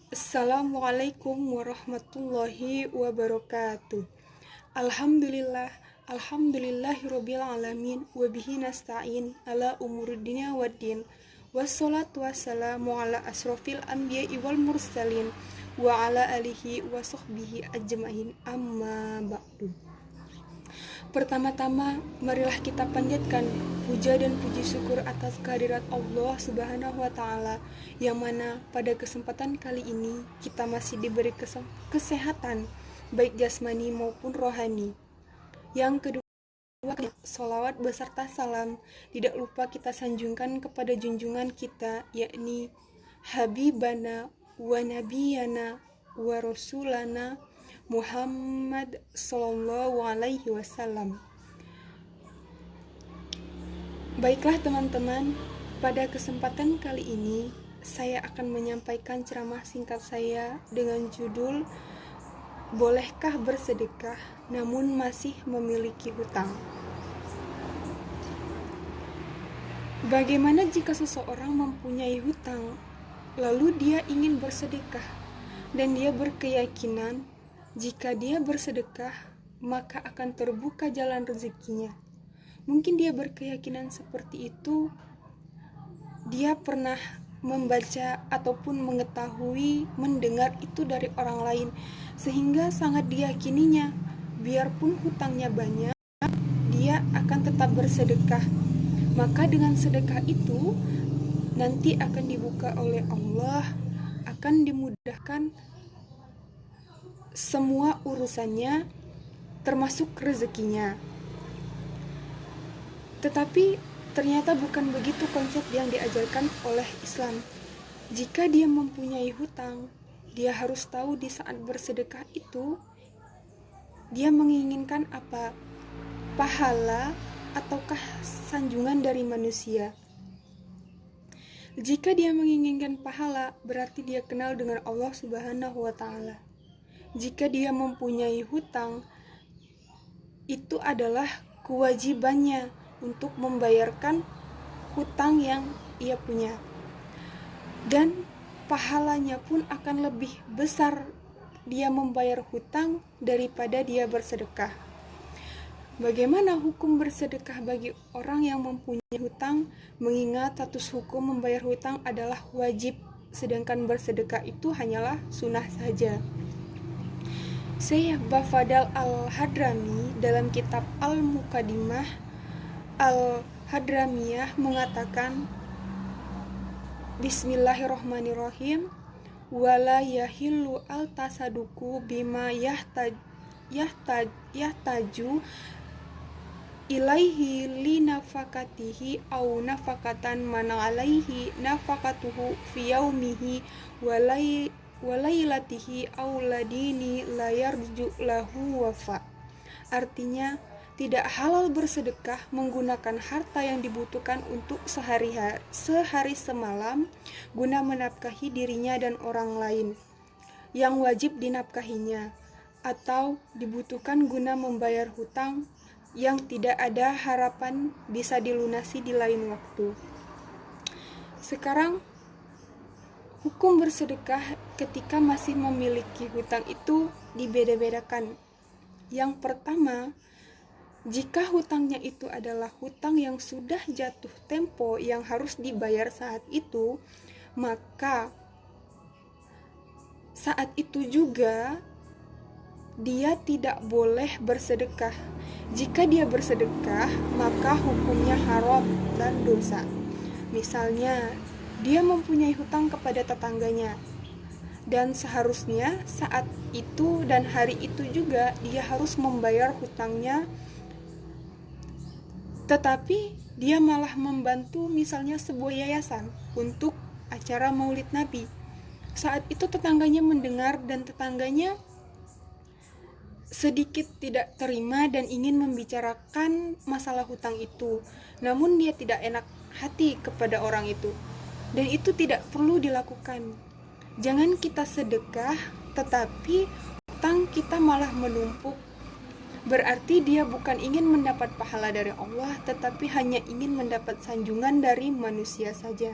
Assalamualaikum warahmatullahi wabarakatuh. Alhamdulillahirabbil alamin wa bihi nasta'in ala umuri dunya waddin. Wassalatu wassalamu ala asrofil anbiya'i wal mursalin wa ala alihi wa sahbihi ajmain, amma ba'du. Pertama-tama, marilah kita panjatkan puja dan puji syukur atas kehadirat Allah Subhanahu wa Ta'ala, yang mana pada kesempatan kali ini kita masih diberi kesehatan, baik jasmani maupun rohani. Yang kedua, sholawat beserta salam tidak lupa kita sanjungkan kepada junjungan kita, yakni Habibana wa Nabiyana wa Rasulana Muhammad Sallallahu Alaihi Wasallam. Baiklah teman-teman, pada kesempatan kali ini saya akan menyampaikan ceramah singkat saya dengan judul Bolehkah bersedekah namun masih memiliki hutang? Bagaimana jika seseorang mempunyai hutang, lalu dia ingin bersedekah, dan dia berkeyakinan jika dia bersedekah, maka akan terbuka jalan rezekinya. Mungkin dia berkeyakinan seperti itu, dia pernah membaca ataupun mengetahui, mendengar itu dari orang lain, sehingga sangat diyakininya, biarpun hutangnya banyak, dia akan tetap bersedekah. Maka dengan sedekah itu, nanti akan dibuka oleh Allah, akan dimudahkan semua urusannya, termasuk rezekinya. Tetapi ternyata bukan begitu konsep yang diajarkan oleh Islam. Jika dia mempunyai hutang, dia harus tahu di saat bersedekah itu dia menginginkan apa? Pahala ataukah sanjungan dari manusia? Jika dia menginginkan pahala, berarti dia kenal dengan Allah Subhanahu wa Ta'ala. Jika dia mempunyai hutang, itu adalah kewajibannya untuk membayarkan hutang yang ia punya. Dan pahalanya pun akan lebih besar dia membayar hutang daripada dia bersedekah. Bagaimana hukum bersedekah bagi orang yang mempunyai hutang? Mengingat status hukum membayar hutang adalah wajib, sedangkan bersedekah itu hanyalah sunnah saja. Syekh Bafadal Al-Hadrami dalam kitab Al-Muqaddimah Al-Hadramiyah mengatakan, Bismillahirrahmanirrahim, wala yahillu al-tasaduku bima yahtaju ilaihi li nafakatihi au nafakatan man alaihi nafakatuhu fi yaumihi walailatihi au ladini la yarju lahu wafa. Artinya, tidak halal bersedekah menggunakan harta yang dibutuhkan untuk sehari semalam guna menafkahi dirinya dan orang lain yang wajib dinafkahinya, atau dibutuhkan guna membayar hutang yang tidak ada harapan bisa dilunasi di lain waktu. Sekarang, hukum bersedekah ketika masih memiliki hutang itu dibeda-bedakan. Yang pertama, jika hutangnya itu adalah hutang yang sudah jatuh tempo yang harus dibayar saat itu, maka saat itu juga dia tidak boleh bersedekah. Jika dia bersedekah, maka hukumnya haram dan dosa. Misalnya, dia mempunyai hutang kepada tetangganya, dan seharusnya saat itu dan hari itu juga dia harus membayar hutangnya, tetapi dia malah membantu misalnya sebuah yayasan untuk acara Maulid Nabi. Saat itu tetangganya mendengar dan tetangganya sedikit tidak terima dan ingin membicarakan masalah hutang itu, namun dia tidak enak hati kepada orang itu, dan itu tidak perlu dilakukan. Jangan kita sedekah tetapi hutang kita malah menumpuk, berarti dia bukan ingin mendapat pahala dari Allah, tetapi hanya ingin mendapat sanjungan dari manusia saja.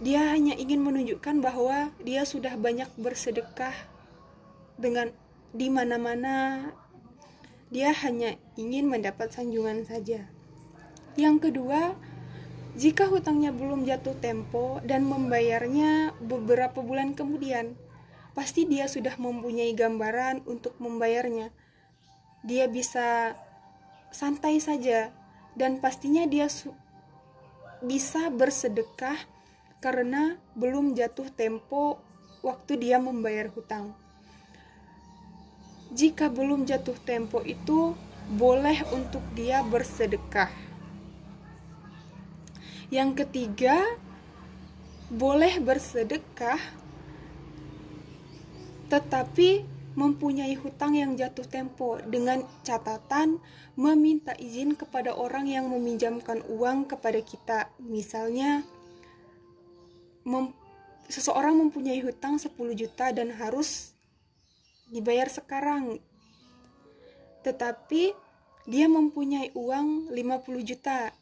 Dia hanya ingin menunjukkan bahwa dia sudah banyak bersedekah dengan di mana-mana. Dia hanya ingin mendapat sanjungan saja. Yang kedua, jika hutangnya belum jatuh tempo dan membayarnya beberapa bulan kemudian, pasti dia sudah mempunyai gambaran untuk membayarnya. Dia bisa santai saja dan pastinya dia bisa bersedekah karena belum jatuh tempo waktu dia membayar hutang. Jika belum jatuh tempo itu boleh untuk dia bersedekah. Yang ketiga, boleh bersedekah tetapi mempunyai hutang yang jatuh tempo dengan catatan meminta izin kepada orang yang meminjamkan uang kepada kita. Misalnya seseorang mempunyai hutang 10 juta dan harus dibayar sekarang, tetapi dia mempunyai uang 5 juta.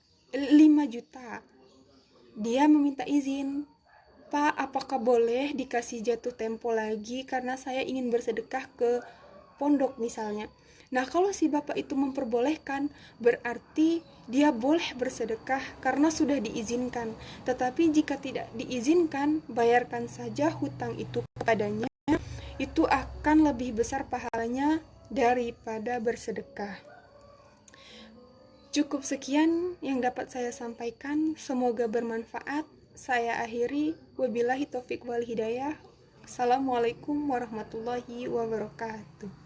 Dia meminta izin, "Pak, apakah boleh dikasih jatuh tempo lagi karena saya ingin bersedekah ke pondok," misalnya. Nah, kalau si bapak itu memperbolehkan, berarti dia boleh bersedekah karena sudah diizinkan. Tetapi jika tidak diizinkan, bayarkan saja hutang itu kepadanya. Itu akan lebih besar pahalanya daripada bersedekah. Cukup sekian yang dapat saya sampaikan. Semoga bermanfaat. Saya akhiri. Wabillahi taufiq wal hidayah. Assalamualaikum warahmatullahi wabarakatuh.